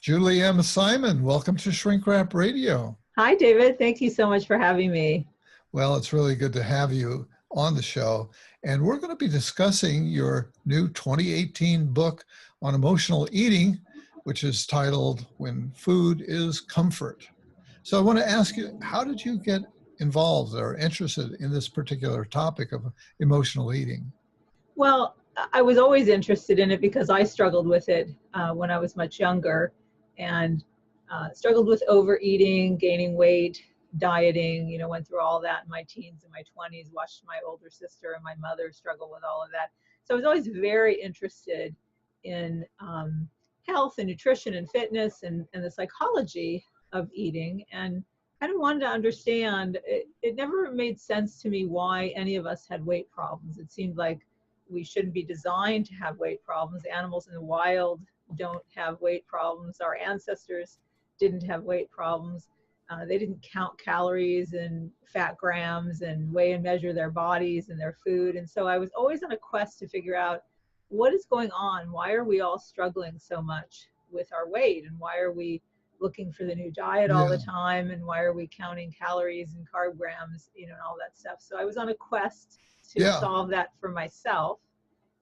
Julie M. Simon, welcome to Shrink Wrap Radio. Hi, David. Thank you so much for having me. Well, it's really good to have you on the show. And we're going to be discussing your new 2018 book on emotional eating, which is titled When Food is Comfort. So I want to ask you, how did you get involved or interested in this particular topic of emotional eating? Well, I was always interested in it because I struggled with it when I was much younger and struggled with overeating, gaining weight, dieting, went through all that in my teens and my 20s, watched my older sister and my mother struggle with all of that. So I was always very interested in health and nutrition and fitness and the psychology of eating, and kind of wanted to understand. It never made sense to me why any of us had weight problems. It seemed like we shouldn't be designed to have weight problems. Animals in the wild don't have weight problems. Our ancestors didn't have weight problems. They didn't count calories and fat grams and weigh and measure their bodies and their food. And so I was always on a quest to figure out what is going on. Why are we all struggling so much with our weight? And why are we looking for the new diet all the time? And why are we counting calories and carb grams, and all that stuff? So I was on a quest to solve that for myself.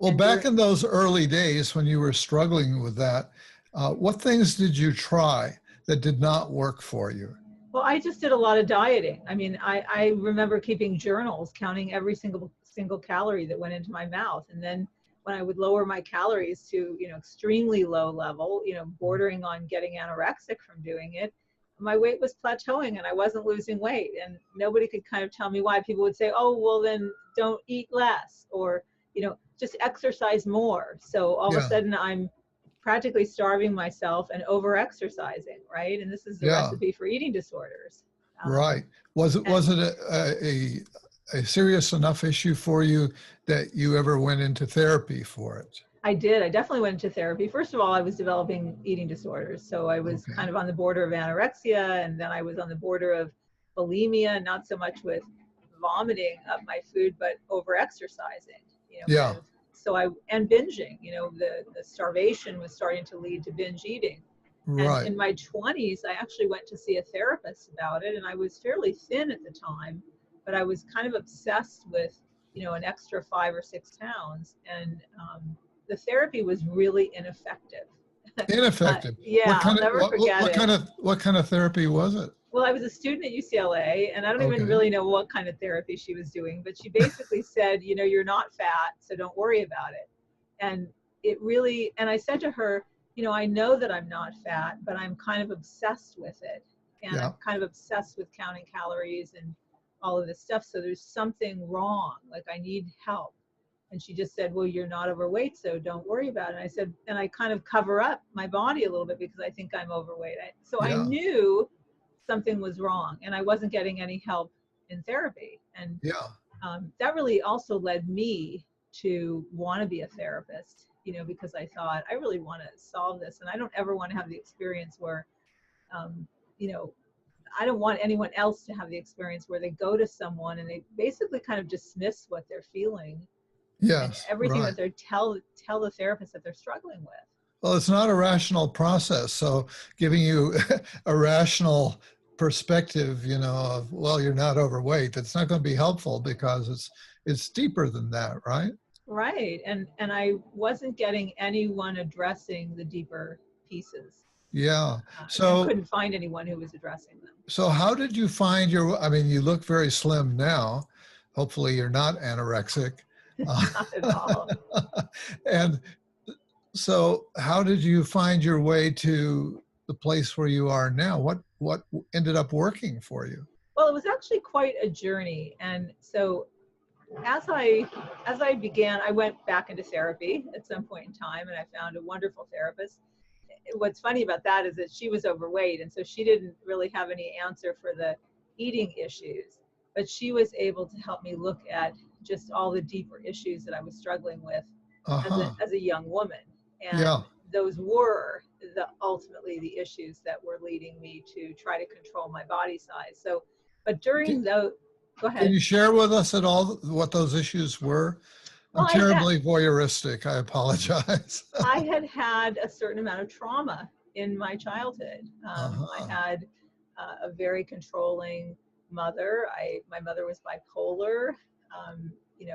Well, back in those early days when you were struggling with that, what things did you try that did not work for you? Well, I just did a lot of dieting. I mean, I remember keeping journals, counting every single calorie that went into my mouth. And then when I would lower my calories to, extremely low level, bordering on getting anorexic from doing it, my weight was plateauing and I wasn't losing weight. And nobody could kind of tell me why. People would say, oh, well, then don't eat less, or, just exercise more. So all of a sudden I'm practically starving myself and over exercising, right? And this is the recipe for eating disorders. Right. Was it a serious enough issue for you that you ever went into therapy for it? I did. I definitely went into therapy. First of all, I was developing eating disorders. So I was kind of on the border of anorexia, and then I was on the border of bulimia, not so much with vomiting up my food, but over exercising. So and binging, the starvation was starting to lead to binge eating. Right. And in my 20s, I actually went to see a therapist about it, and I was fairly thin at the time, but I was kind of obsessed with, an extra 5 or 6 pounds, and the therapy was really ineffective. Ineffective. I'll never forget it. What kind of therapy was it? Well, I was a student at UCLA, and I don't even really know what kind of therapy she was doing, but she basically said, you're not fat, so don't worry about it. And and I said to her, I know that I'm not fat, but I'm kind of obsessed with it. And I'm kind of obsessed with counting calories and all of this stuff. So there's something wrong, like I need help. And she just said, well, you're not overweight, so don't worry about it. And I said, and I kind of cover up my body a little bit because I think I'm overweight. I knew something was wrong, and I wasn't getting any help in therapy. And that really also led me to want to be a therapist, because I thought I really want to solve this, and I don't ever want to have the experience where, I don't want anyone else to have the experience where they go to someone and they basically kind of dismiss what they're feeling. Yes. Everything that they tell the therapist that they're struggling with. Well, it's not a rational process. So giving you a rational perspective, of, well, you're not overweight, that's not going to be helpful because it's deeper than that, right? Right. And I wasn't getting anyone addressing the deeper pieces. Yeah. So I couldn't find anyone who was addressing them. So how did you find you look very slim now. Hopefully you're not anorexic. Not at all. And so how did you find your way to the place where you are now? What ended up working for you? Well, it was actually quite a journey. And so as I began, I went back into therapy at some point in time, and I found a wonderful therapist. What's funny about that is that she was overweight, and so she didn't really have any answer for the eating issues, but she was able to help me look at just all the deeper issues that I was struggling with as a young woman. And those were ultimately the issues that were leading me to try to control my body size. So, but during those, go ahead. Can you share with us at all what those issues were? I'm terribly voyeuristic. I apologize. I had a certain amount of trauma in my childhood. I Uh-huh. had a very controlling mother. My mother was bipolar.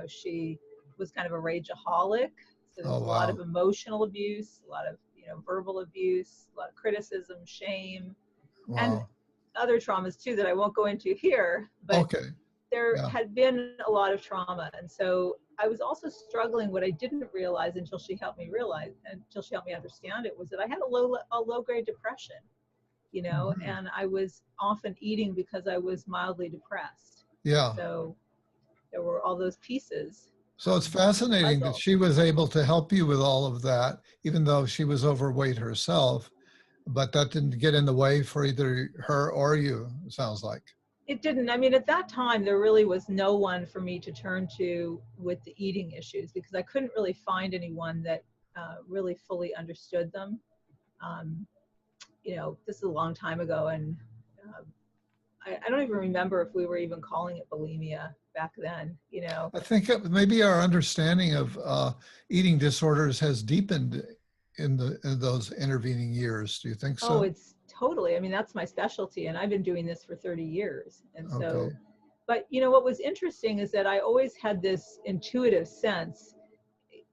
She was kind of a rageaholic. So there Oh, was a lot of wow. emotional abuse, a lot of, verbal abuse, a lot of criticism, shame, and Wow. other traumas too that I won't go into here. But Okay. there Yeah. had been a lot of trauma. And so I was also struggling. What I didn't realize until she helped me understand it, was that I had a low grade depression, Mhm. and I was often eating because I was mildly depressed. And Yeah. so there were all those pieces So it's of the fascinating that puzzle. she was able to help you with all of that, even though she was overweight herself, but that didn't get in the way for either her or you, it sounds like. It didn't. I mean, at that time, there really was no one for me to turn to with the eating issues, because I couldn't really find anyone that really fully understood them. Um, this is a long time ago, and uh, I don't even remember if we were even calling it bulimia back then. I think maybe our understanding of eating disorders has deepened in those intervening years. Do you think Oh, so? it's totally. I mean, that's my specialty, and I've been doing this for 30 years. And Okay. so, but what was interesting is that I always had this intuitive sense.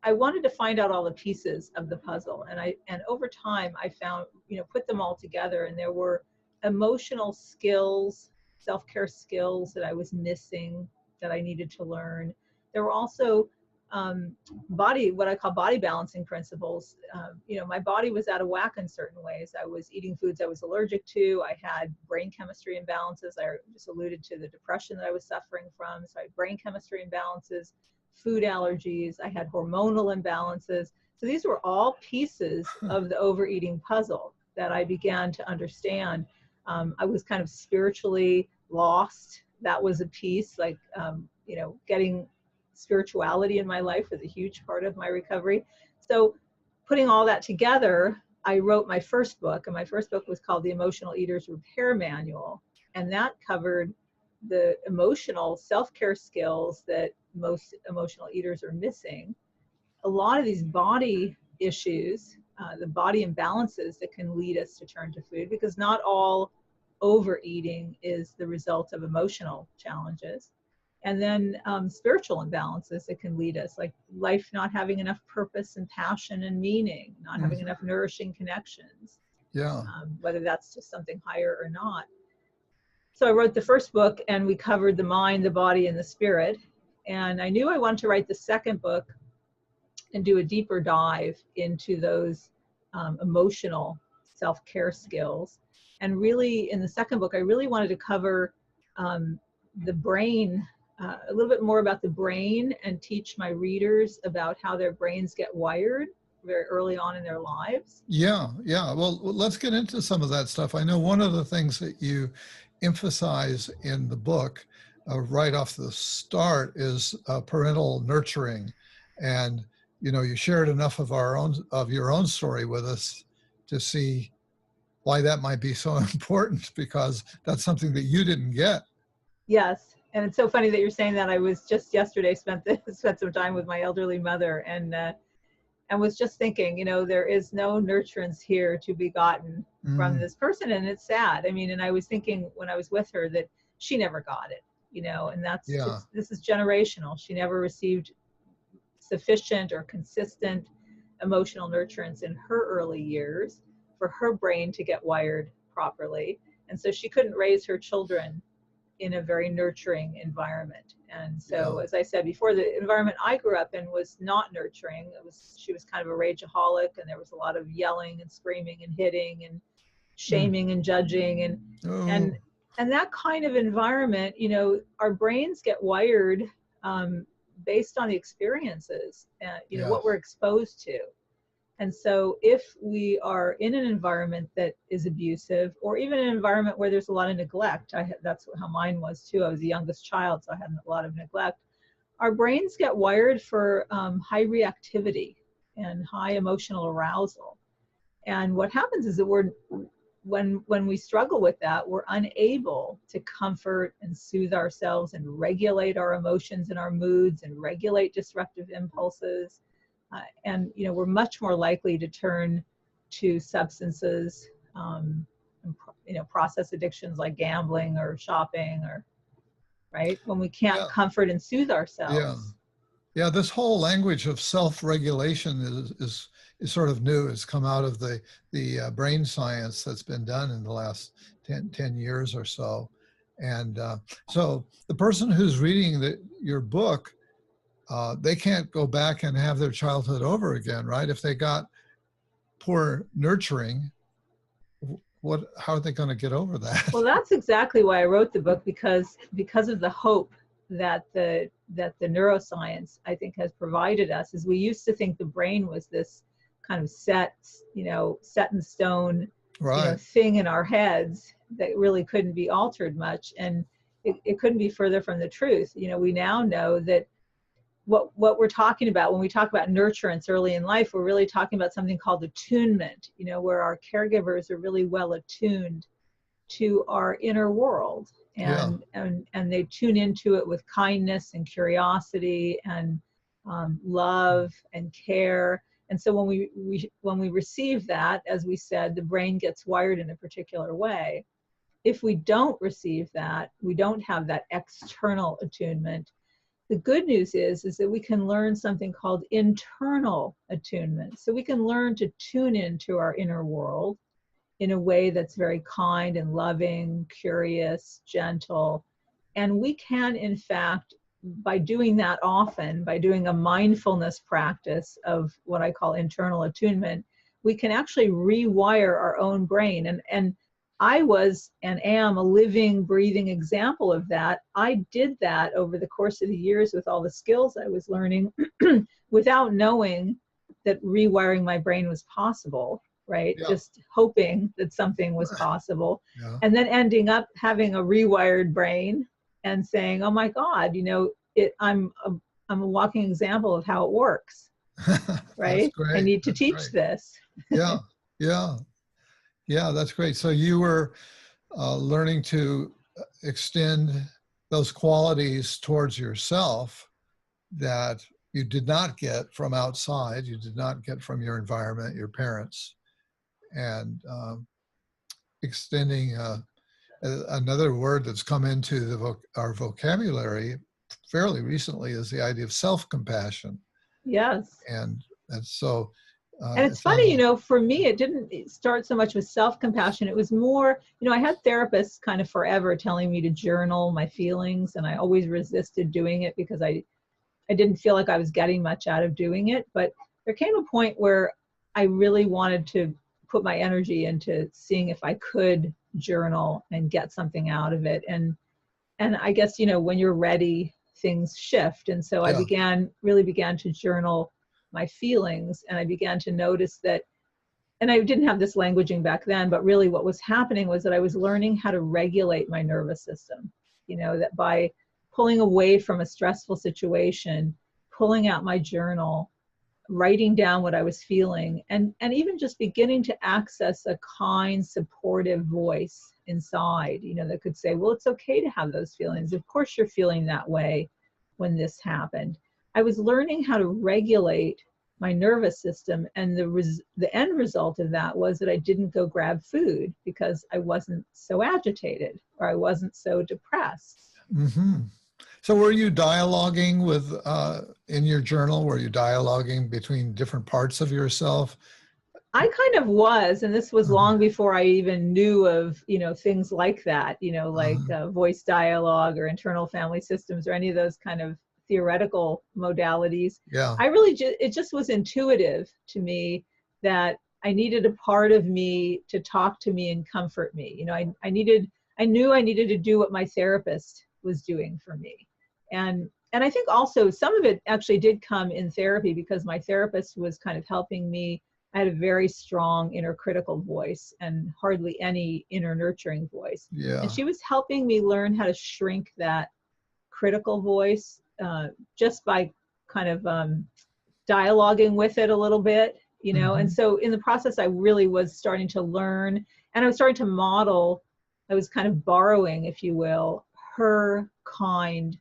I wanted to find out all the pieces of the puzzle, and over time I found, put them all together, and there were emotional skills, self-care skills that I was missing, that I needed to learn. There were also what I call body balancing principles. My body was out of whack in certain ways. I was eating foods I was allergic to. I had brain chemistry imbalances. I just alluded to the depression that I was suffering from. So I had brain chemistry imbalances, food allergies. I had hormonal imbalances. So these were all pieces Huh. of the overeating puzzle that I began to understand. I was kind of spiritually lost. That was a piece, like, getting spirituality in my life was a huge part of my recovery. So putting all that together, I wrote my first book, and my first book was called The Emotional Eater's Repair Manual. And that covered the emotional self-care skills that most emotional eaters are missing. A lot of these body issues, the body imbalances that can lead us to turn to food, because not all overeating is the result of emotional challenges. And then spiritual imbalances that can lead us, like life not having enough purpose and passion and meaning, not having Mhm. enough nourishing connections, Yeah. whether that's just something higher or not. So I wrote the first book, and we covered the mind, the body, and the spirit. And I knew I wanted to write the second book and do a deeper dive into those emotional self-care skills. And really, in the second book, I really wanted to cover the brain, a little bit more about the brain, and teach my readers about how their brains get wired very early on in their lives. Yeah, yeah. Well, let's get into some of that stuff. I know one of the things that you emphasize in the book right off the start is parental nurturing, and you shared enough of your own story with us to see why that might be so important, because that's something that you didn't get. Yes, and it's so funny that you're saying that. I was just yesterday spent some time with my elderly mother, and was just thinking, there is no nurturance here to be gotten from Mm, this person, and it's sad. I mean, and I was thinking when I was with her that she never got it, and yeah. this is generational. She never received sufficient or consistent emotional nurturance in her early years for her brain to get wired properly, and so she couldn't raise her children in a very nurturing environment. And so, Yeah. as I said before, the environment I grew up in was not nurturing. She was kind of a rageaholic, and there was a lot of yelling and screaming and hitting and Mm. shaming and judging, Oh, and and that kind of environment. Our brains get wired um, based on the experiences, what we're yes. exposed to. And so if we are in an environment that is abusive, or even an environment where there's a lot of neglect, that's how mine was too. I was the youngest child, so I had a lot of neglect. Our brains get wired for high reactivity and high emotional arousal. And what happens is that when we struggle with that, we're unable to comfort and soothe ourselves and regulate our emotions and our moods and regulate disruptive impulses. And we're much more likely to turn to substances, process addictions like gambling or shopping, or right when we can't Yeah. comfort and soothe Yeah. ourselves. Yeah, this whole language of self-regulation is sort of new. It's come out of the brain science that's been done in the last 10 years or so. And so the person who's reading your book, they can't go back and have their childhood over again, right? If they got poor nurturing, how are they going to get over that? Well, that's exactly why I wrote the book, because of the hope that the neuroscience, I think, has provided us. Is we used to think the brain was this kind of set in stone, Right. thing in our heads that really couldn't be altered much, and it couldn't be further from the truth. We now know that what we're talking about when we talk about nurturance early in life, we're really talking about something called attunement, where our caregivers are really well attuned to our inner world, and they tune into it with kindness and curiosity and love and care. And so when we receive that, as we said, the brain gets wired in a particular way. If we don't receive that, we don't have that external attunement. The good news is that we can learn something called internal attunement. So we can learn to tune into our inner world in a way that's very kind and loving, curious, gentle. And we can, in fact, by doing that often, by doing a mindfulness practice of what I call internal attunement, we can actually rewire our own brain. And I was and am a living, breathing example of that. I did that over the course of the years with all the skills I was learning without knowing that rewiring my brain was possible, right? Yeah. Just hoping that something was possible. Yeah. And then ending up having a rewired brain and saying, oh my God, I'm a walking example of how it works, right? That's great. I need to That's teach great. this. Yeah. Yeah. Yeah, that's great. So you were learning to extend those qualities towards yourself that you did not get from outside, you did not get from your environment, your parents, and extending another word that's come into our vocabulary fairly recently is the idea of self-compassion. Yes. And so and it's funny, for me, it didn't start so much with self-compassion. It was more, I had therapists kind of forever telling me to journal my feelings, and I always resisted doing it because I didn't feel like I was getting much out of doing it. But there came a point where I really wanted to put my energy into seeing if I could journal and get something out of it. And I guess, when you're ready, things shift. And so I really began to journal my feelings, and I began to notice that, and I didn't have this languaging back then, but really what was happening was that I was learning how to regulate my nervous system, that by pulling away from a stressful situation, pulling out my journal, writing down what I was feeling, and even just beginning to access a kind, supportive voice inside, that could say, well, it's okay to have those feelings. Of course you're feeling that way when this happened. I was learning how to regulate my nervous system, and the end result of that was that I didn't go grab food because I wasn't so agitated or I wasn't so depressed. Mm-hmm. So were you dialoguing with, in your journal, were you dialoguing between different parts of yourself? I kind of was, and this was long before I even knew of, things like that, like voice dialogue or internal family systems or any of those kind of theoretical modalities. Yeah. I really it just was intuitive to me that I needed a part of me to talk to me and comfort me. I knew I needed to do what my therapist was doing for me. And I think also some of it actually did come in therapy, because my therapist was kind of helping me. I had a very strong inner critical voice and hardly any inner nurturing voice. Yeah. And she was helping me learn how to shrink that critical voice just by kind of dialoguing with it a little bit, And so in the process, I really was starting to learn, and I was starting to model. I was kind of borrowing, if you will, her kind,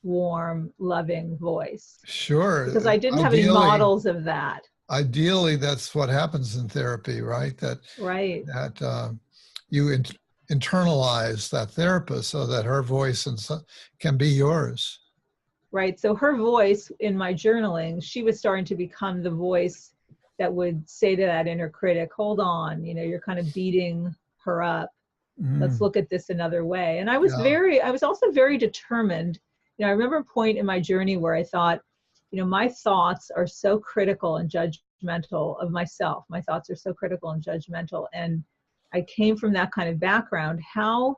warm, loving voice. Sure. Because I didn't have any models of that. ideally, that's what happens in therapy, right? Right. That you internalize that therapist so that her voice can be yours. Right. So her voice in my journaling, she was starting to become the voice that would say to that inner critic, hold on, you're kind of beating her up. Let's Mm, look at this another way. And I yeah. was also very determined. I remember a point in my journey where I thought, my thoughts are so critical and judgmental of myself. My thoughts are so critical and judgmental. And I came from that kind of background. How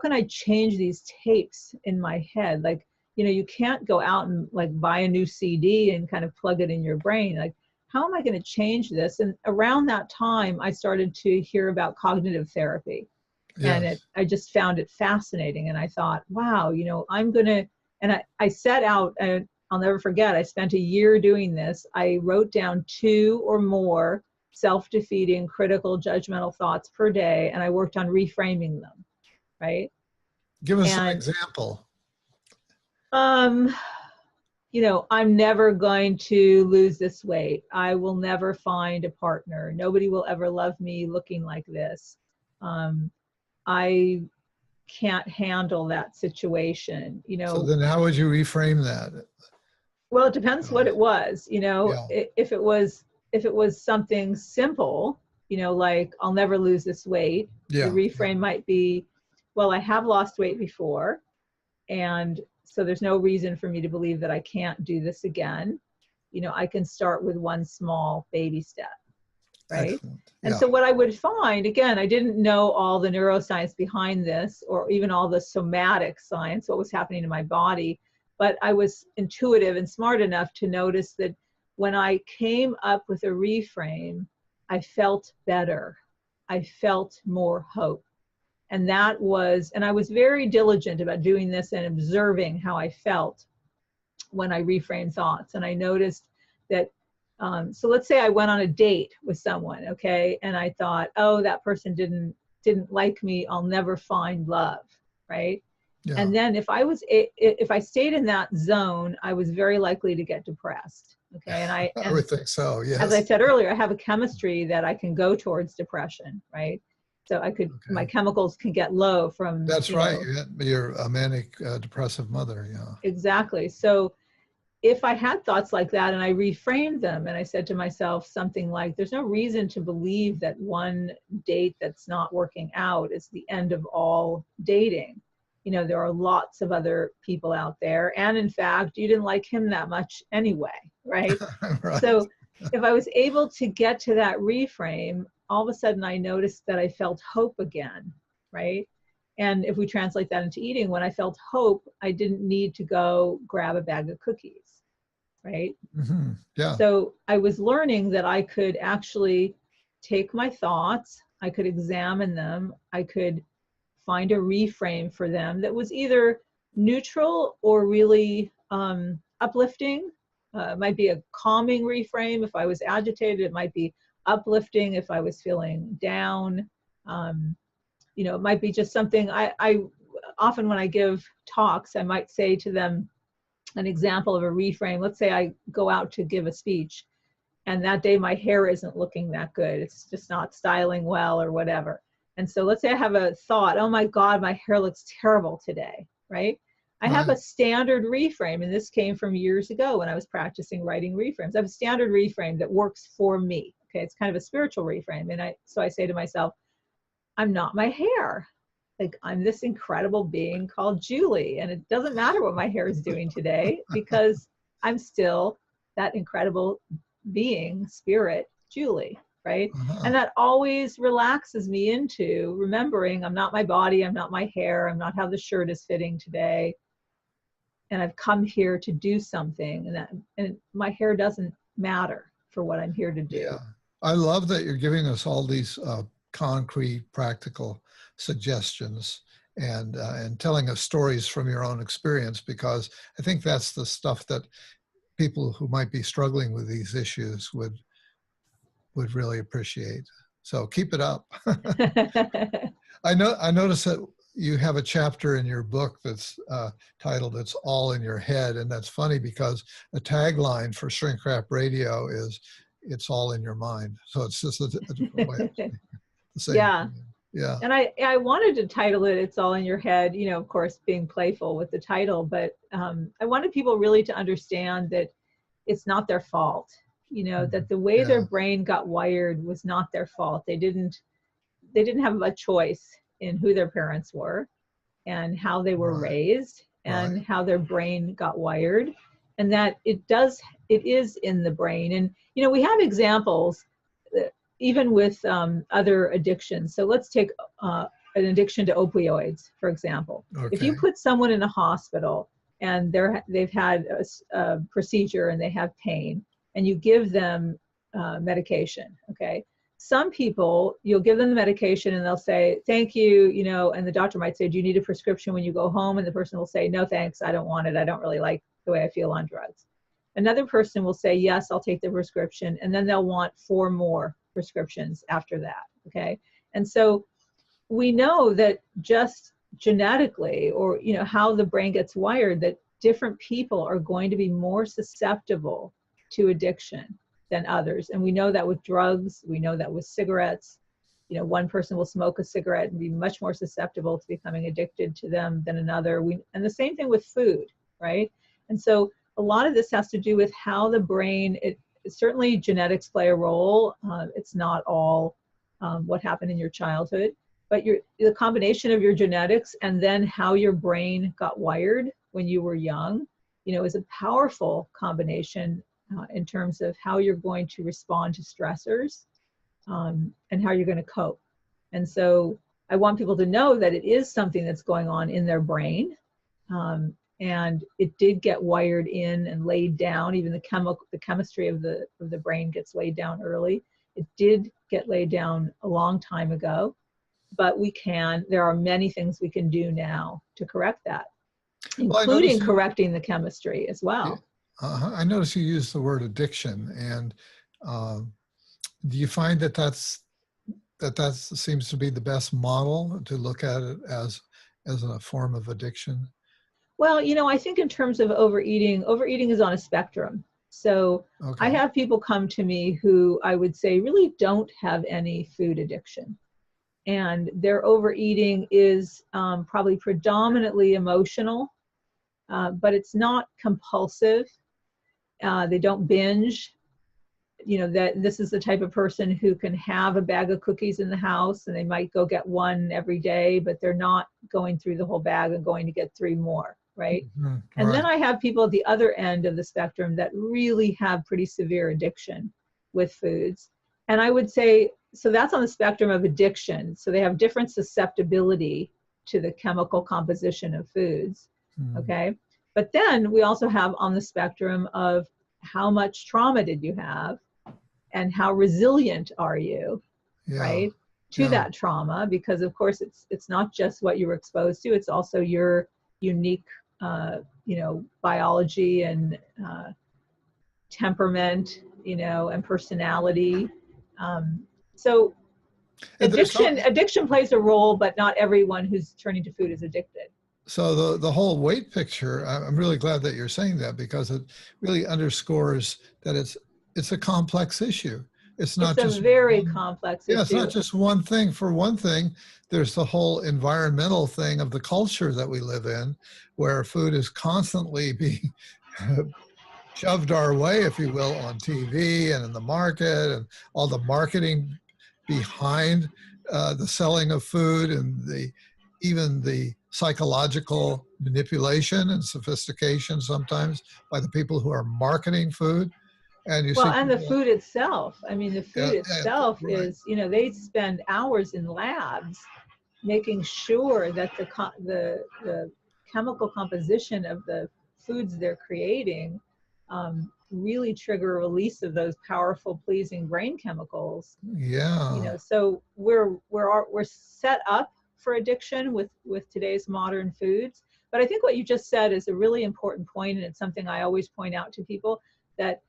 can I change these tapes in my head? Like, you can't go out and like buy a new CD and kind of plug it in your brain. Like, how am I going to change this? And around that time, I started to hear about cognitive therapy. And Yes. I just found it fascinating. And I thought, wow, I'm going to, and I set out, and I'll never forget, I spent a year doing this. I wrote down 2 or more self-defeating, critical, judgmental thoughts per day, and I worked on reframing them, right? Give us an And, example. um, I'm never going to lose this weight. I will never find a partner. Nobody will ever love me looking like this. I can't handle that situation. So then how would you reframe that? Well, it depends what it was. Yeah. If it was something simple, like I'll never lose this weight, the Yeah. reframe might be, well, I have lost weight before, and so there's no reason for me to believe that I can't do this again. I can start with one small baby step, right? Excellent. And Yeah. so what I would find, again, I didn't know all the neuroscience behind this or even all the somatic science, what was happening in my body, but I was intuitive and smart enough to notice that when I came up with a reframe, I felt better. I felt more hope. And I was very diligent about doing this and observing how I felt when I reframed thoughts. And I noticed that, so let's say I went on a date with someone, okay, and I thought, oh, that person didn't like me, I'll never find love, right? Yeah. And then if I stayed in that zone, I was very likely to get depressed, okay? I And would think so. as I Yes. said earlier, I have a chemistry that I can go towards depression, right? So my Okay. chemicals can get low from, That's right. You're a manic depressive mother. Yeah. exactly. So if I had thoughts like that and I reframed them and I said to myself something like, there's no reason to believe that one date that's not working out is the end of all dating. There are lots of other people out there. And in fact, you didn't like him that much anyway, right? Right. So if I was able to get to that reframe, all of a sudden I noticed that I felt hope again, right? And if we translate that into eating, when I felt hope, I didn't need to go grab a bag of cookies, right? Mm-hmm. Yeah. So I was learning that I could actually take my thoughts, I could examine them, I could find a reframe for them that was either neutral or really uplifting. It might be a calming reframe if I was agitated. It might be uplifting if I was feeling down. It might be just something I often when I give talks, I might say to them an example of a reframe. Let's say I go out to give a speech and that day my hair isn't looking that good. It's just not styling well or whatever. And so let's say I have a thought, oh my God, my hair looks terrible today, right? I have Right. a standard reframe, and this came from years ago when I was practicing writing reframes. I have a standard reframe that works for me. Okay, it's kind of a spiritual reframe. And so I say to myself, I'm not my hair. Like, I'm this incredible being called Julie, and it doesn't matter what my hair is doing today because I'm still that incredible being, spirit, Julie, right? Uh-huh. And that always relaxes me into remembering I'm not my body, I'm not my hair, I'm not how the shirt is fitting today. And I've come here to do something, and my hair doesn't matter for what I'm here to Yeah. do. I love that you're giving us all these concrete, practical suggestions and telling us stories from your own experience, because I think that's the stuff that people who might be struggling with these issues would really appreciate. So keep it up. I noticed that you have a chapter in your book that's titled "It's All in Your Head," and that's funny because a tagline for Shrink Rap Radio is it's all in your mind. So it's just a different way of saying the same Yeah. thing. Yeah. And I wanted to title it "It's All in Your Head," you know, of course, being playful with the title, but I wanted people really to understand that it's not their fault, you know, that the way their Yeah. brain got wired was not their fault. They didn't have a choice in who their parents were and how they were Right. raised Right. and how their brain got wired, and that it is in the brain. And you know, we have examples even with other addictions. So let's take an addiction to opioids, for example. If you Okay. put someone in a hospital and they've had a procedure and they have pain, and you give them medication, okay? Some people, you'll give them the medication and they'll say, thank you, you know, and the doctor might say, do you need a prescription when you go home? And the person will say, no, thanks, I don't want it. I don't really like the way I feel on drugs. Another person will say, yes, I'll take the prescription. And then they'll want 4 more prescriptions after that, okay? And so we know that just genetically, or, you know, how the brain gets wired, that different people are going to be more susceptible to addiction than others. And we know that with drugs, we know that with cigarettes. You know, one person will smoke a cigarette and be much more susceptible to becoming addicted to them than another. And the same thing with food, right? And so a lot of this has to do with how the brain, certainly genetics play a role. It's not all what happened in your childhood, but the combination of your genetics and then how your brain got wired when you were young, you know, is a powerful combination in terms of how you're going to respond to stressors and how you're going to cope. And so I want people to know that it is something that's going on in their brain. And it did get wired in and laid down. Even the chemistry of the brain gets laid down early. It did get laid down a long time ago, but there are many things we can do now to correct that, Well, including correcting the chemistry as well. I noticed you used the word addiction, and do you find that seems to be the best model to look at it as a form of addiction? Well, you know, I think in terms of overeating is on a spectrum. So I Okay. have people come to me who I would say really don't have any food addiction. And their overeating is probably predominantly emotional, but it's not compulsive. They don't binge. You know, that this is the type of person who can have a bag of cookies in the house and they might go get one every day, but they're not going through the whole bag and going to get 3 more, right? Mm-hmm. And then Right. I have people at the other end of the spectrum that really have pretty severe addiction with foods. And I would say, so that's on the spectrum of addiction. So they have different susceptibility to the chemical composition of foods, okay? But then we also have on the spectrum of how much trauma did you have and how resilient are you, Yeah. right, to Yeah. that trauma? Because of course it's not just what you were exposed to, it's also your unique you know, biology and temperament, you know, and personality. So And there's addiction plays a role, but not everyone who's turning to food is addicted. so the whole weight picture. I'm really glad that you're saying that, because it really underscores that it's a complex issue. It's not It's a just very one. complex Yeah, it's not issue. just one thing. For one thing, there's the whole environmental thing of the culture that we live in, where food is constantly being shoved our way, if you will, on TV and in the market, and all the marketing behind the selling of food, and even the psychological manipulation and sophistication sometimes by the people who are marketing food. And you Well, see and the people, food itself. I mean, the food yeah, itself right. is, you know, they spend hours in labs making sure that the chemical composition of the foods they're creating really trigger a release of those powerful, pleasing brain chemicals. You Yeah. know, so we're set up for addiction with today's modern foods. But I think what you just said is a really important point, and it's something I always point out to people, that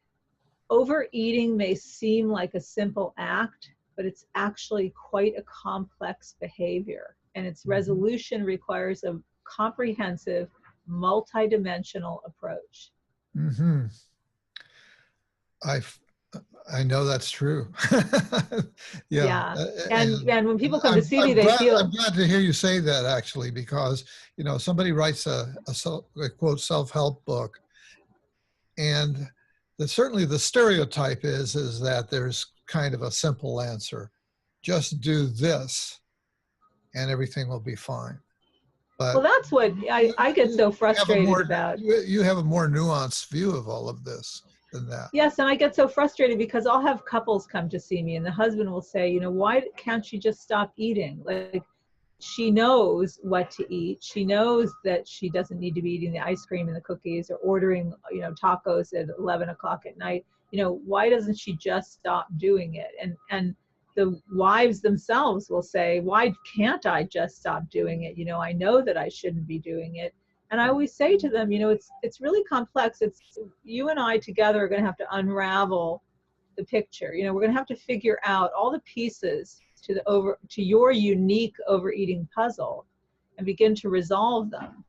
overeating may seem like a simple act, but it's actually quite a complex behavior. And its Mhm. resolution requires a comprehensive, multidimensional approach. Mhm. I I know that's true. Yeah. Yeah. And, And when people come to I'm, see me, I'm they glad, feel, I'm glad to hear you say that, actually, because, somebody writes a quote self-help book, and certainly the stereotype is that there's kind of a simple answer. Just do this and everything will be fine. well, But that's what I get so frustrated about. you have a more nuanced view of all of this than that. Yes, and I get so frustrated because I'll have couples come to see me and the husband will say, why can't she just stop eating? Like, she knows what to eat. She knows that she doesn't need to be eating the ice cream and the cookies or ordering, tacos at 11 o'clock at night. Why doesn't she just stop doing it? And the wives themselves will say, why can't I just stop doing it? I know that I shouldn't be doing it. And I always say to them, it's really complex. It's you and I together are going to have to unravel the picture. We're going to have to figure out all the pieces to your unique overeating puzzle and begin to resolve them.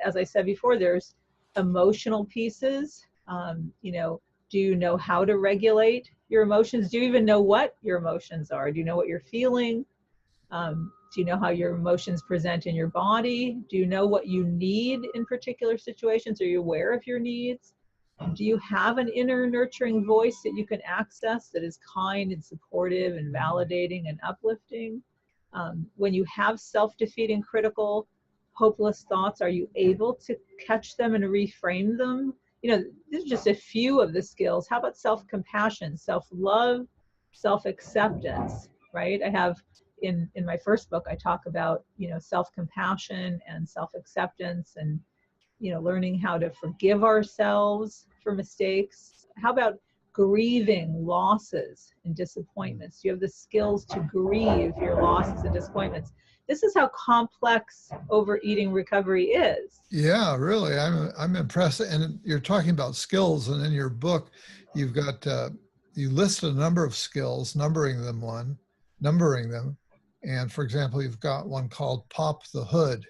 As I said before, there's emotional pieces. Do you know how to regulate your emotions? Do you even know what your emotions are? Do you know what you're feeling? Do you know how your emotions present in your body? Do you know what you need in particular situations? Are you aware of your needs? Do you have an inner nurturing voice that you can access that is kind and supportive and validating and uplifting? When you have self-defeating, critical, hopeless thoughts, are you able to catch them and reframe them? These are just a few of the skills. How about self-compassion, self-love, self-acceptance, right? I have in my first book, I talk about, self-compassion and self-acceptance and, learning how to forgive ourselves for mistakes. How about grieving losses and disappointments? Do you have the skills to grieve your losses and disappointments? This is how complex overeating recovery is. Yeah, really. I'm impressed. And you're talking about skills, and in your book, you've got you list a number of skills, numbering them. And for example, you've got one called Pop the Hood.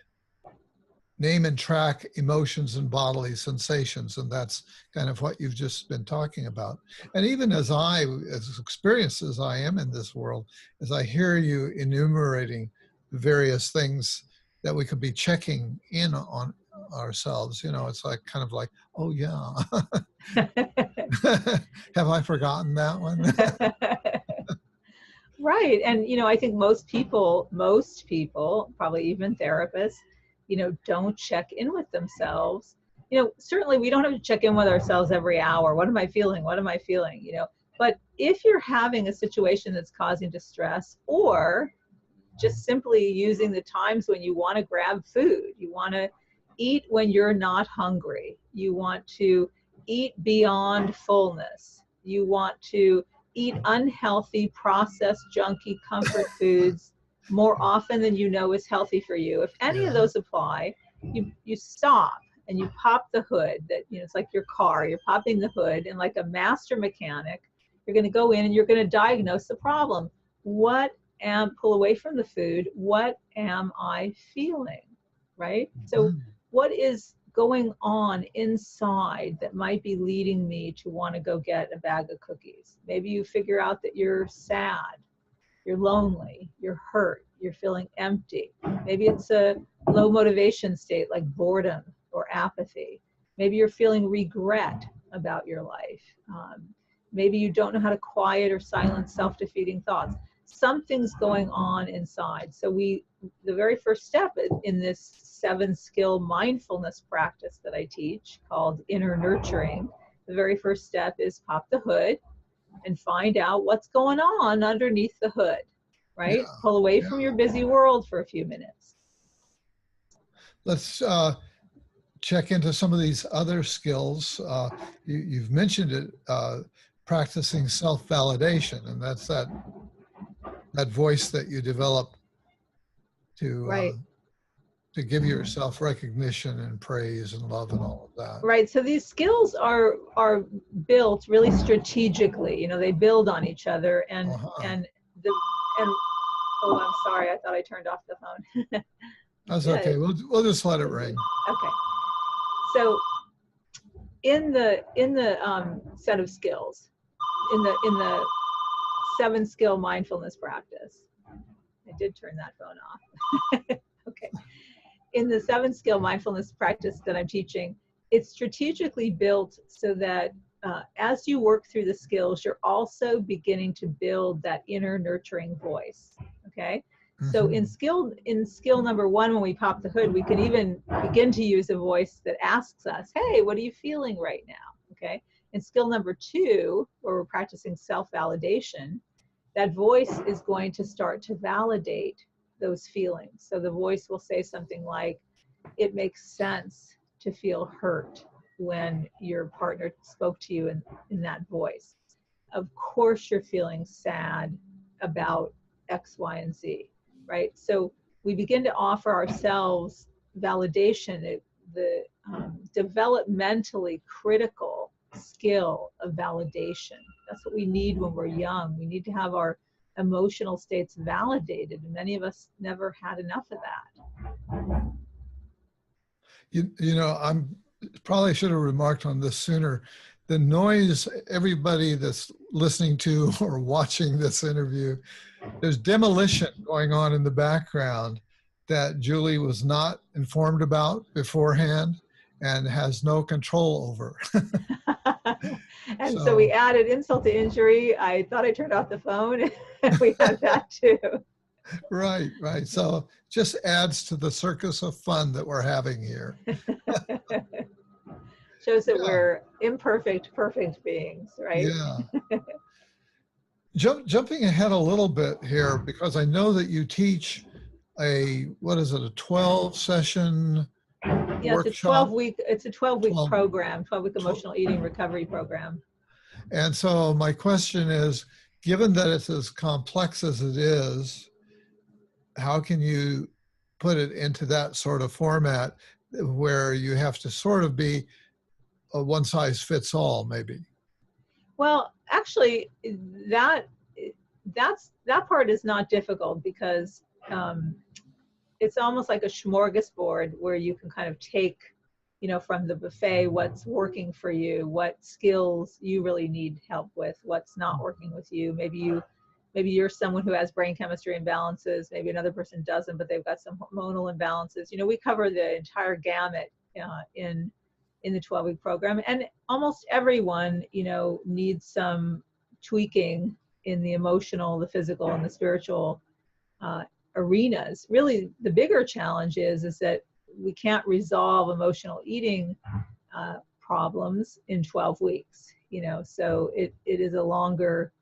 Name and track emotions and bodily sensations. And that's kind of what you've just been talking about. And even as experienced as I am in this world, as I hear you enumerating various things that we could be checking in on ourselves, it's like kind of like, oh yeah, have I forgotten that one? Right. And, I think most people, probably even therapists, don't check in with themselves. Certainly we don't have to check in with ourselves every hour. What am I feeling? What am I feeling? But if you're having a situation that's causing distress, or just simply using the times when you want to grab food, you want to eat when you're not hungry, you want to eat beyond fullness, you want to eat unhealthy, processed, junky comfort foods more often than you know is healthy for you. If any of those apply, you stop and you pop the hood. That it's like your car. You're popping the hood, and like a master mechanic, you're going to go in and you're going to diagnose the problem. Pull away from the food. What am I feeling? Right? So what is going on inside that might be leading me to want to go get a bag of cookies? Maybe you figure out that you're sad, you're lonely, you're hurt, you're feeling empty. Maybe it's a low motivation state like boredom or apathy. Maybe you're feeling regret about your life. Maybe you don't know how to quiet or silence self-defeating thoughts. Something's going on inside. So the very first step in this 7-skill mindfulness practice that I teach, called inner nurturing, the very first step is pop the hood and find out what's going on underneath the hood, right? Yeah, Pull away from your busy world for a few minutes. Let's check into some of these other skills. You've mentioned it, practicing self-validation, and that's that voice that you develop Right. To give yourself recognition and praise and love and all of that. Right. So these skills are built really strategically. They build on each other, and oh, I'm sorry. I thought I turned off the phone. That's okay. We'll just let it ring. Okay. So in the set of skills, in the 7-skill mindfulness practice. I did turn that phone off. Okay. In the 7-skill mindfulness practice that I'm teaching, it's strategically built so that as you work through the skills, you're also beginning to build that inner nurturing voice. Okay. So in skill number 1, when we pop the hood, we can even begin to use a voice that asks us, hey, what are you feeling right now? Okay. In skill number 2, where we're practicing self-validation, that voice is going to start to validate those feelings. So the voice will say something like, it makes sense to feel hurt when your partner spoke to you in that voice. Of course you're feeling sad about X, Y, and Z, right? So we begin to offer ourselves validation, the developmentally critical skill of validation. That's what we need when we're young. We need to have our emotional states validated, and many of us never had enough of that. You know, I'm probably should have remarked on this sooner. The noise, everybody that's listening to or watching this interview, there's demolition going on in the background that Julie was not informed about beforehand and has no control over. And so we added insult to injury. I thought I turned off the phone, and we had that too. Right, right. So just adds to the circus of fun that we're having here. Shows that we're imperfect, perfect beings, right? Yeah. Jumping ahead a little bit here, because I know that you teach a 12 session Yeah, workshop? it's a 12-week program, 12-week emotional eating recovery program. And so my question is, given that it's as complex as it is, how can you put it into that sort of format where you have to sort of be a one size fits all, maybe? Well, actually, that part is not difficult, because it's almost like a smorgasbord where you can kind of take, from the buffet, what's working for you, what skills you really need help with, what's not working with you. Maybe you're someone who has brain chemistry imbalances, maybe another person doesn't, but they've got some hormonal imbalances. We cover the entire gamut in the 12-week program, and almost everyone, needs some tweaking in the emotional, the physical, and the spiritual arenas. Really, the bigger challenge is that we can't resolve emotional eating problems in 12 weeks, so it is a longer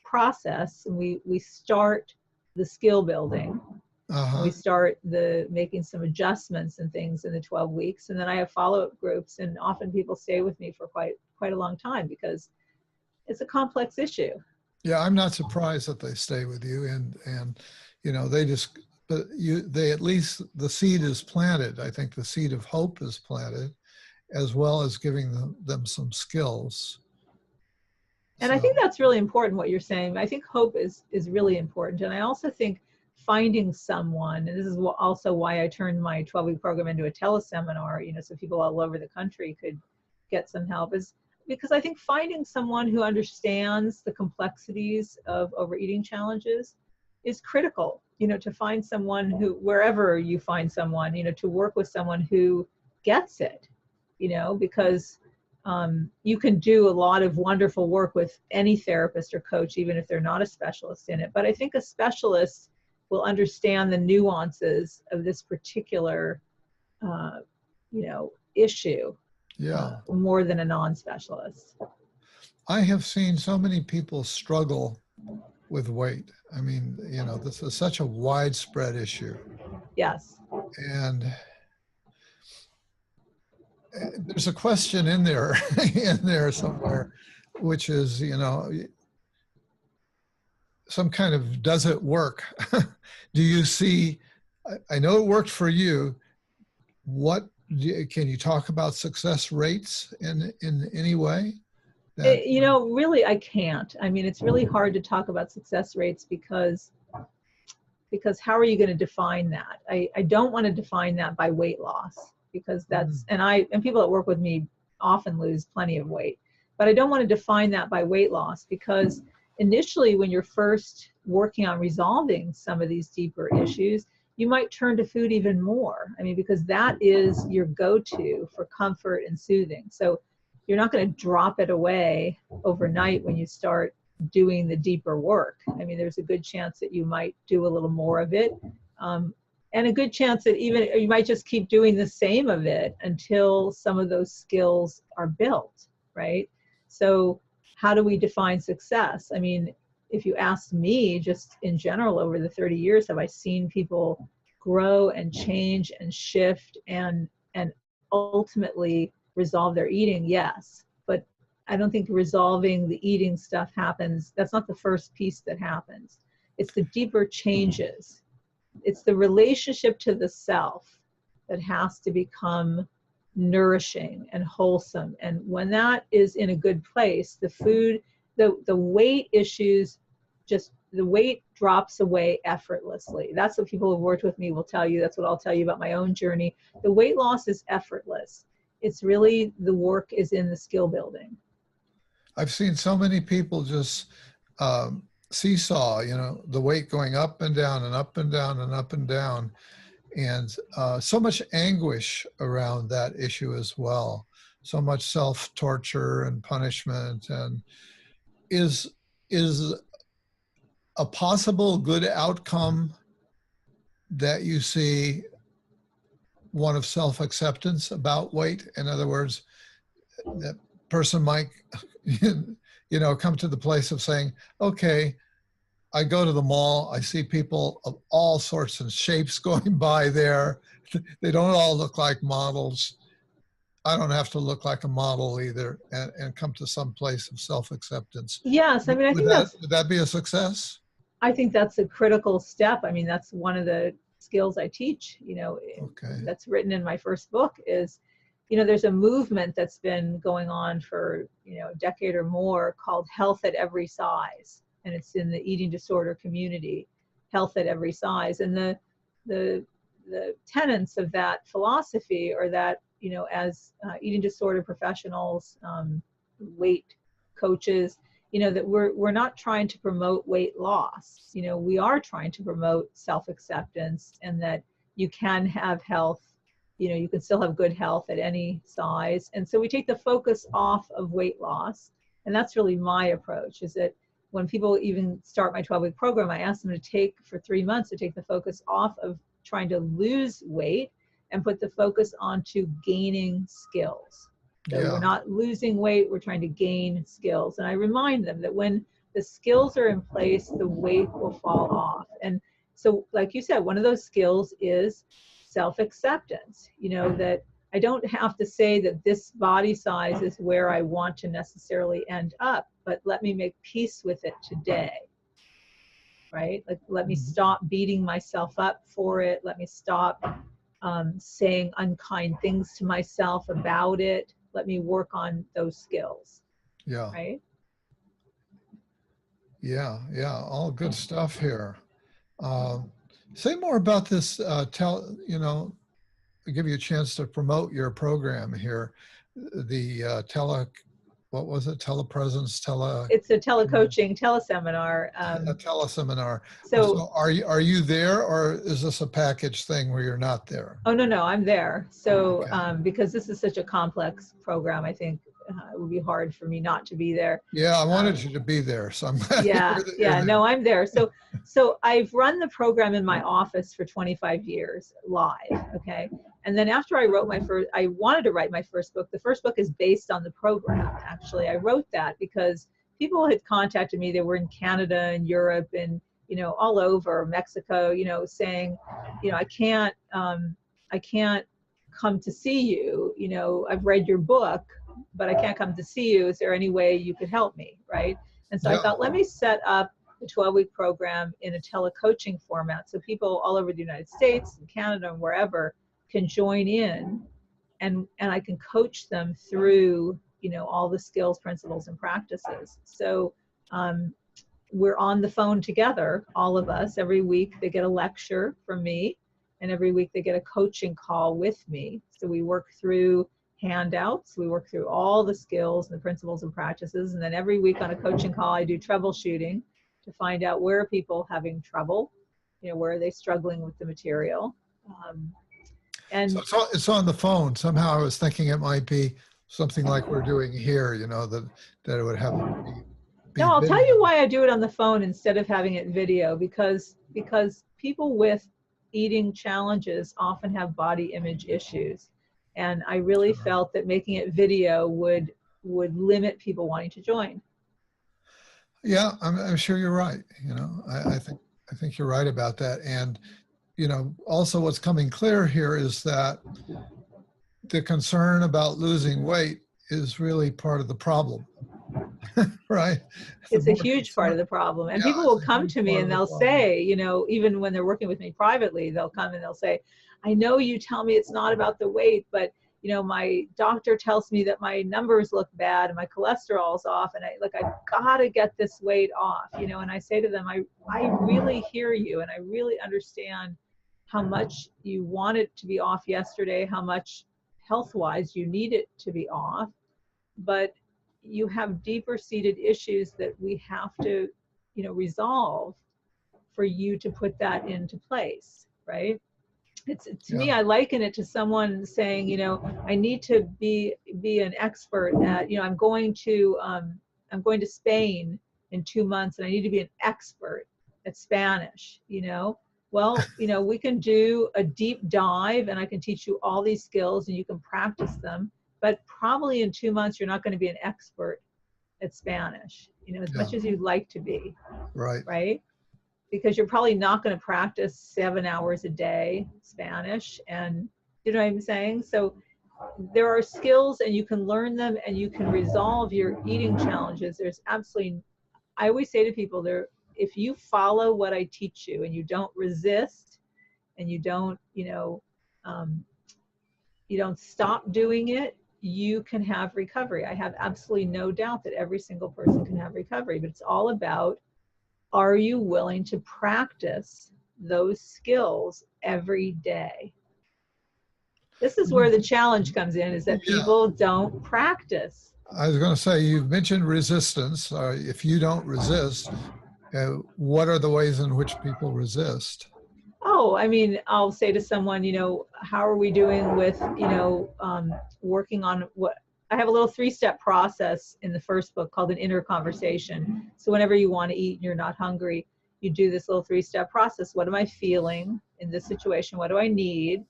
process. And we start the skill building. We start making some adjustments and things in the 12 weeks. And then I have follow-up groups, and often people stay with me for quite a long time, because it's a complex issue. Yeah, I'm not surprised that they stay with you, and they at least, the seed is planted. I think the seed of hope is planted, as well as giving them some skills. And I think that's really important, what you're saying. I think hope is really important. And I also think finding someone, and this is also why I turned my 12-week program into a teleseminar, so people all over the country could get some help, is because I think finding someone who understands the complexities of overeating challenges is critical, to find someone who, wherever you find someone, to work with someone who gets it, because you can do a lot of wonderful work with any therapist or coach, even if they're not a specialist in it. But I think a specialist will understand the nuances of this particular, issue, more than a non-specialist. I have seen so many people struggle with weight. I mean, this is such a widespread issue. Yes. And there's a question in there somewhere, which is, some kind of, does it work? Do you see, I know it worked for you. Can you talk about success rates in any way? Really, I can't. I mean, it's really hard to talk about success rates, because how are you going to define that? I don't want to define that by weight loss, because that's, and people that work with me often lose plenty of weight. But I don't want to define that by weight loss, because initially when you're first working on resolving some of these deeper issues, you might turn to food even more. I mean, because that is your go-to for comfort and soothing. So you're not going to drop it away overnight when you start doing the deeper work. I mean, there's a good chance that you might do a little more of it. And a good chance that even you might just keep doing the same of it until some of those skills are built, right? So how do we define success? I mean, if you ask me, just in general, over the 30 years, have I seen people grow and change and shift and ultimately resolve their eating? Yes. But I don't think resolving the eating stuff happens. That's not the first piece that happens. It's the deeper changes. It's the relationship to the self that has to become nourishing and wholesome. And when that is in a good place, the food, the weight issues, just the weight drops away effortlessly. That's what people who've worked with me will tell you. That's what I'll tell you about my own journey. The weight loss is effortless. It's really, the work is in the skill building. I've seen so many people just seesaw, you know, the weight going up and down and up and down and up and down. And so much anguish around that issue as well. So much self-torture and punishment. And is a possible good outcome that you see one of self-acceptance about weight? In other words, that person might, you know, come to the place of saying, okay, I go to the mall, I see people of all sorts of shapes going by there. They don't all look like models. I don't have to look like a model either, and come to some place of self-acceptance. Yes, I mean, would that be a success? I think that's a critical step. I mean, that's one of the skills I teach, you know, Okay. that's written in my first book is, you know, there's a movement that's been going on for, you know, a decade or more called health at every size. And it's in the eating disorder community, health at every size. And the tenets of that philosophy are that, you know, as eating disorder professionals, weight coaches, you know, that we're not trying to promote weight loss. You know, we are trying to promote self-acceptance, and that you can have health, you know, you can still have good health at any size. And so we take the focus off of weight loss. And that's really my approach, is that when people even start my 12-week program, I ask them to take, for 3 months, to take the focus off of trying to lose weight and put the focus onto gaining skills. So Yeah. we're not losing weight, we're trying to gain skills. And I remind them that when the skills are in place, the weight will fall off. And so, like you said, one of those skills is self-acceptance. You know, that I don't have to say that this body size is where I want to necessarily end up, but let me make peace with it today, right? Like, let me stop beating myself up for it. Let me stop saying unkind things to myself about it. Let me work on those skills. Yeah. Right? Yeah. Yeah. All good stuff here. Say more about this. You know, give you a chance to promote your program here. The what was it? Telepresence, It's a telecoaching, teleseminar. A teleseminar. So are you there, or is this a package thing where you're not there? oh, no, I'm there. So Okay. because this is such a complex program, I think it would be hard for me not to be there. Yeah, I wanted you to be there, so I'm glad Yeah, you're yeah, there. no, I'm there. So I've run the program in my office for 25 years live, okay? And then after I wrote I wanted to write my first book. The first book is based on the program, actually. I wrote that because people had contacted me. They were in Canada and Europe and, you know, all over Mexico, you know, saying, you know, I can't come to see you. You know, I've read your book, but I can't come to see you. Is there any way you could help me, right? And so I Yeah. thought, let me set up a 12-week program in a telecoaching format so people all over the United States and Canada and wherever can join in, and I can coach them through, you know, all the skills, principles, and practices. So we're on the phone together, all of us. Every week they get a lecture from me, and every week they get a coaching call with me. So we work through handouts. We work through all the skills and the principles and practices. And then every week on a coaching call, I do troubleshooting to find out where are people having trouble, where are they struggling with the material. And so it's on the phone. Somehow I was thinking it might be something like we're doing here, that it would have be no, I'll tell you video. why I do it on the phone instead of having it video, because people with eating challenges often have body image issues. And I really felt that making it video would limit people wanting to join. Yeah, I'm sure you're right. I think you're right about that. And, also what's coming clear here is that the concern about losing weight is really part of the problem, right? It's a huge part of the problem. And Yeah, people it's will a come huge to me part and of the they'll problem. say, even when they're working with me privately, they'll come and they'll say, I know you tell me it's not about the weight, but my doctor tells me that my numbers look bad and my cholesterol's off, and I've got to get this weight off, and I say to them, I really hear you, and I really understand how much you want it to be off yesterday, how much health-wise you need it to be off, but you have deeper seated issues that we have to, resolve for you to put that into place, right? It's, to me, Yeah. I liken it to someone saying, I need to be an expert at, I'm going to Spain in 2 months and I need to be an expert at Spanish, well, we can do a deep dive and I can teach you all these skills and you can practice them, but probably in 2 months you're not going to be an expert at Spanish, as much as you'd like to be, Right. right? Because you're probably not going to practice 7 hours a day Spanish. And you know what I'm saying? So there are skills and you can learn them and you can resolve your eating challenges. There's absolutely, I always say to people, if you follow what I teach you and you don't resist and you don't, you don't stop doing it, you can have recovery. I have absolutely no doubt that every single person can have recovery, but it's all about, are you willing to practice those skills every day? This is where the challenge comes in, is that Yeah. people don't practice. I was going to say, you've mentioned resistance. If you don't resist, what are the ways in which people resist? Oh, I mean, I'll say to someone, how are we doing with, working on what, I have a little 3-step process in the first book called an inner conversation. So whenever you want to eat and you're not hungry, you do this little 3-step process. What am I feeling in this situation? What do I need?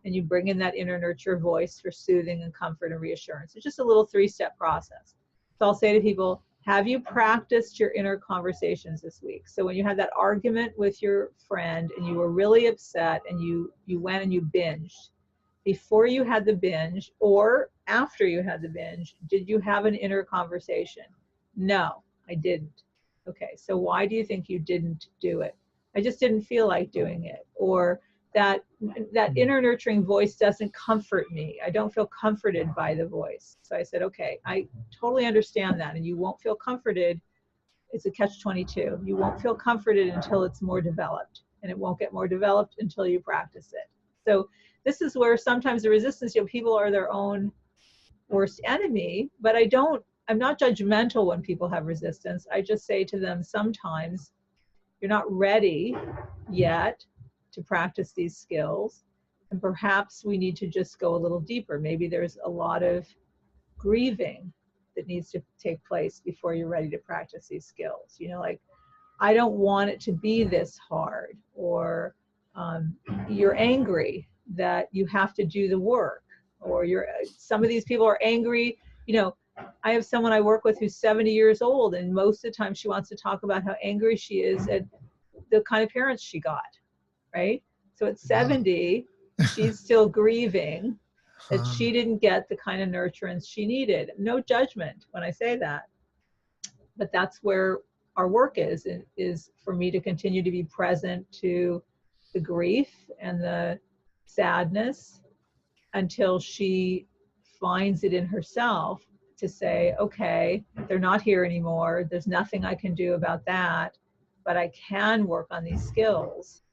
And you bring in that inner nurture voice for soothing and comfort and reassurance. It's just a little 3-step process. So I'll say to people, have you practiced your inner conversations this week? So when you had that argument with your friend and you were really upset and you went and you binged, before you had the binge or after you had the binge, did you have an inner conversation? No, I didn't. Okay, so why do you think you didn't do it? I just didn't feel like doing it. Or that inner nurturing voice doesn't comfort me. I don't feel comforted by the voice. So I said, okay, I totally understand that. And you won't feel comforted. It's a catch-22. You won't feel comforted until it's more developed. And it won't get more developed until you practice it. So this is where sometimes the resistance, people are their own worst enemy, but I'm not judgmental when people have resistance. I just say to them, sometimes you're not ready yet to practice these skills. And perhaps we need to just go a little deeper. Maybe there's a lot of grieving that needs to take place before you're ready to practice these skills. Like, I don't want it to be this hard, or you're angry that you have to do the work, or some of these people are angry. I have someone I work with who's 70 years old, and most of the time she wants to talk about how angry she is at the kind of parents she got, right? So at 70, she's still grieving that she didn't get the kind of nurturance she needed. No judgment when I say that, but that's where our work is for me to continue to be present to the grief and the sadness until she finds it in herself to say, okay, they're not here anymore. There's nothing I can do about that, but I can work on these skills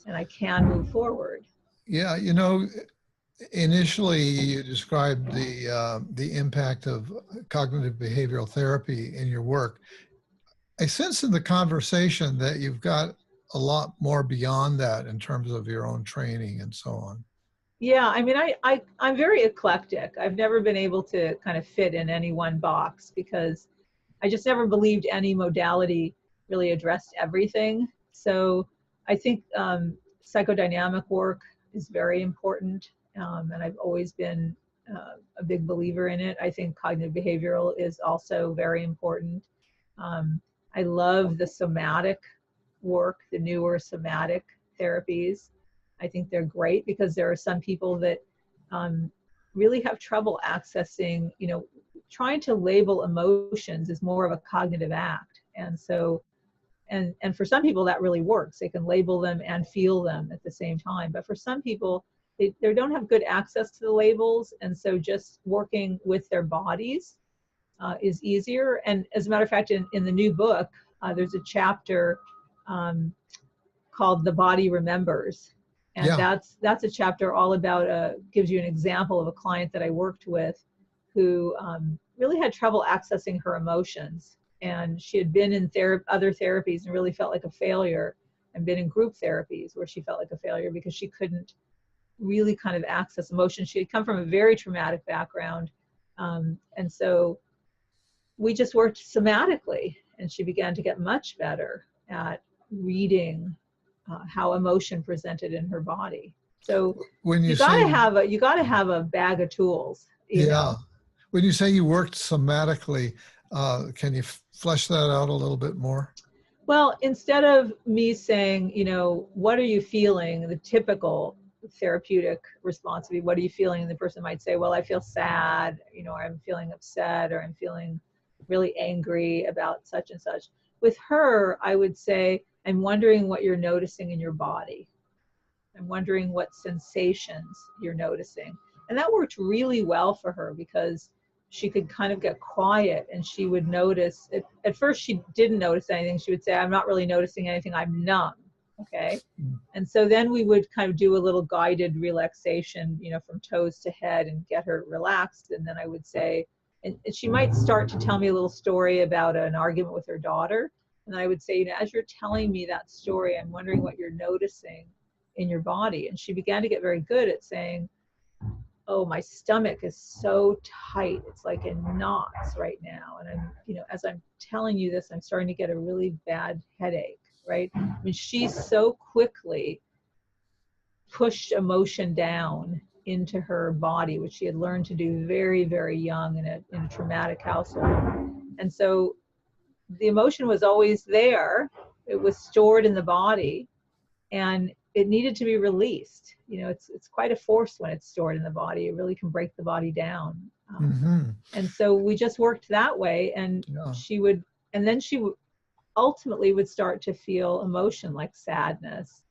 and I can move forward. Yeah, Initially, you described the impact of cognitive behavioral therapy in your work. I sense in the conversation that you've got a lot more beyond that in terms of your own training and so on. Yeah, I mean, I'm very eclectic. I've never been able to kind of fit in any one box because I just never believed any modality really addressed everything. So I think psychodynamic work is very important, and I've always been a big believer in it. I think cognitive behavioral is also very important. Um, I love the somatic work, the newer somatic therapies. I think they're great because there are some people that really have trouble accessing, trying to label emotions is more of a cognitive act. And so, and for some people that really works. They can label them and feel them at the same time. But for some people, they don't have good access to the labels. And so just working with their bodies is easier. And as a matter of fact, in the new book, there's a chapter called The Body Remembers. And Yeah. that's a chapter all about, gives you an example of a client that I worked with who really had trouble accessing her emotions. And she had been in other therapies and really felt like a failure, and been in group therapies where she felt like a failure because she couldn't really kind of access emotions. She had come from a very traumatic background. And so we just worked somatically, and she began to get much better at reading how emotion presented in her body. So When you you say, got to have a bag of tools, yeah, when you say you worked somatically, can you flesh that out a little bit more? Well, instead of me saying, what are you feeling? The typical therapeutic response would be, what are you feeling? And the person might say, well, I feel sad, or I'm feeling upset, or I'm feeling really angry about such and such. With her, I would say, I'm wondering what you're noticing in your body. I'm wondering what sensations you're noticing. And that worked really well for her because she could kind of get quiet and she would notice. At first, she didn't notice anything. She would say, I'm not really noticing anything. I'm numb. Okay. And so then we would kind of do a little guided relaxation, from toes to head and get her relaxed. And then I would say, and she might start to tell me a little story about an argument with her daughter. And I would say, as you're telling me that story, I'm wondering what you're noticing in your body. And she began to get very good at saying, oh, my stomach is so tight. It's like in knots right now. And I'm, as I'm telling you this, I'm starting to get a really bad headache, right? I mean, she so quickly pushed emotion down into her body, which she had learned to do very, very young in a traumatic household. And so the emotion was always there. It was stored in the body, and it needed to be released. It's quite a force when it's stored in the body. It really can break the body down. And so we just worked that way, and then she ultimately would start to feel emotion like sadness.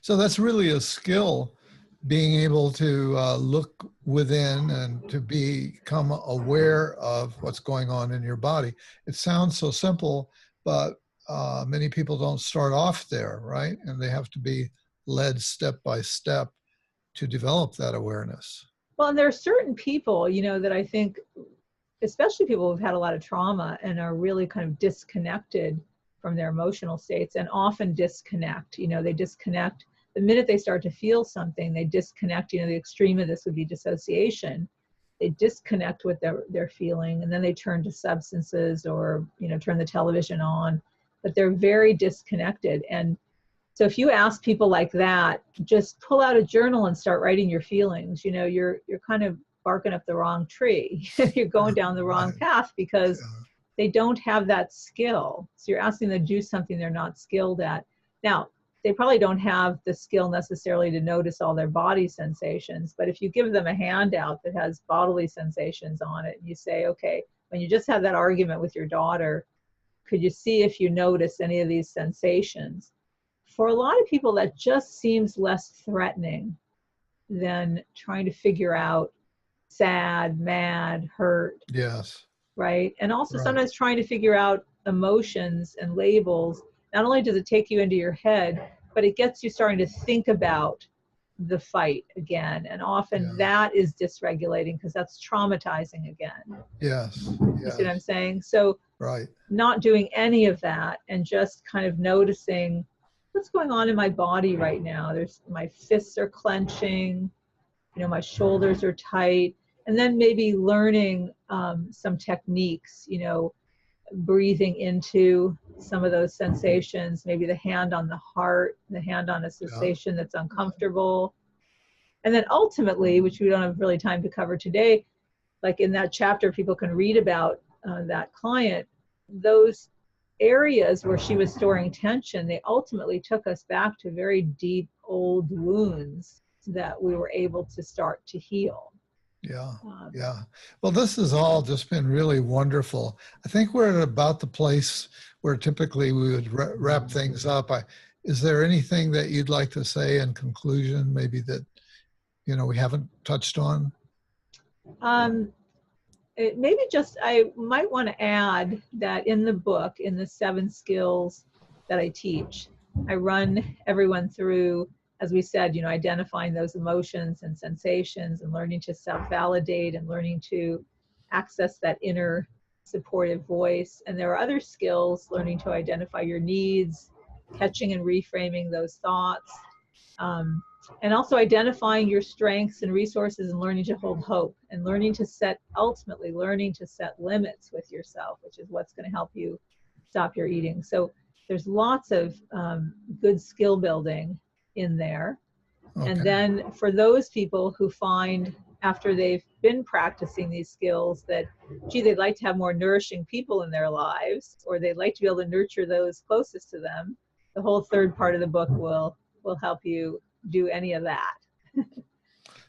So that's really a skill, being able to look within and to become aware of what's going on in your body. It sounds so simple, but many people don't start off there, right? And they have to be led step by step to develop that awareness. Well, and there are certain people, that I think, especially people who've had a lot of trauma and are really kind of disconnected from their emotional states, and often disconnect. They disconnect the minute they start to feel something. They disconnect. The extreme of this would be dissociation. They disconnect what they're feeling, and then they turn to substances or turn the television on. But they're very disconnected. And so if you ask people like that, just pull out a journal and start writing your feelings. You're kind of barking up the wrong tree. You're going down the wrong path because they don't have that skill. So you're asking them to do something they're not skilled at. Now, they probably don't have the skill necessarily to notice all their body sensations, but if you give them a handout that has bodily sensations on it, and you say, okay, when you just had that argument with your daughter, could you see if you notice any of these sensations? For a lot of people, that just seems less threatening than trying to figure out sad, mad, hurt. Yes. Right? And also sometimes trying to figure out emotions and labels. Not only does it take you into your head, but it gets you starting to think about the fight again. And often Yeah. that is dysregulating because that's traumatizing again. Yes. You see what I'm saying? So Right. not doing any of that and just kind of noticing what's going on in my body right now. My fists are clenching, my shoulders are tight, and then maybe learning some techniques, breathing into some of those sensations, maybe the hand on the heart, the hand on a sensation that's uncomfortable. And then ultimately, which we don't have really time to cover today, like in that chapter, people can read about that client, those areas where she was storing tension, they ultimately took us back to very deep old wounds that we were able to start to heal. Yeah. Yeah. Well, this has all just been really wonderful. I think we're at about the place where typically we would wrap things up. Is there anything that you'd like to say in conclusion, maybe that, we haven't touched on? Maybe just, I might want to add that in the book, in the 7 skills that I teach, I run everyone through, as we said, identifying those emotions and sensations and learning to self-validate and learning to access that inner supportive voice. And there are other skills, learning to identify your needs, catching and reframing those thoughts, and also identifying your strengths and resources and learning to hold hope and ultimately learning to set limits with yourself, which is what's going to help you stop your eating. So there's lots of good skill building in there. Okay. And then for those people who find after they've been practicing these skills that, they'd like to have more nourishing people in their lives, or they'd like to be able to nurture those closest to them, the whole third part of the book will help you do any of that.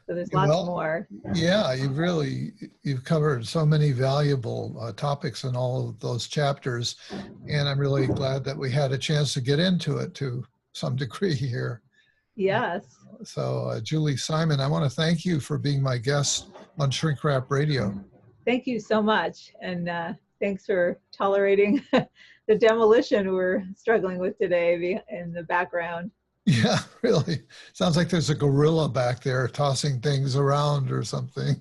So there's lots more. Yeah, you've covered so many valuable topics in all of those chapters, and I'm really glad that we had a chance to get into it to some degree here. Yes. So Julie Simon, I want to thank you for being my guest on Shrink Wrap Radio. Thank you so much, and thanks for tolerating the demolition we're struggling with today in the background. Yeah, really. Sounds like there's a gorilla back there tossing things around or something.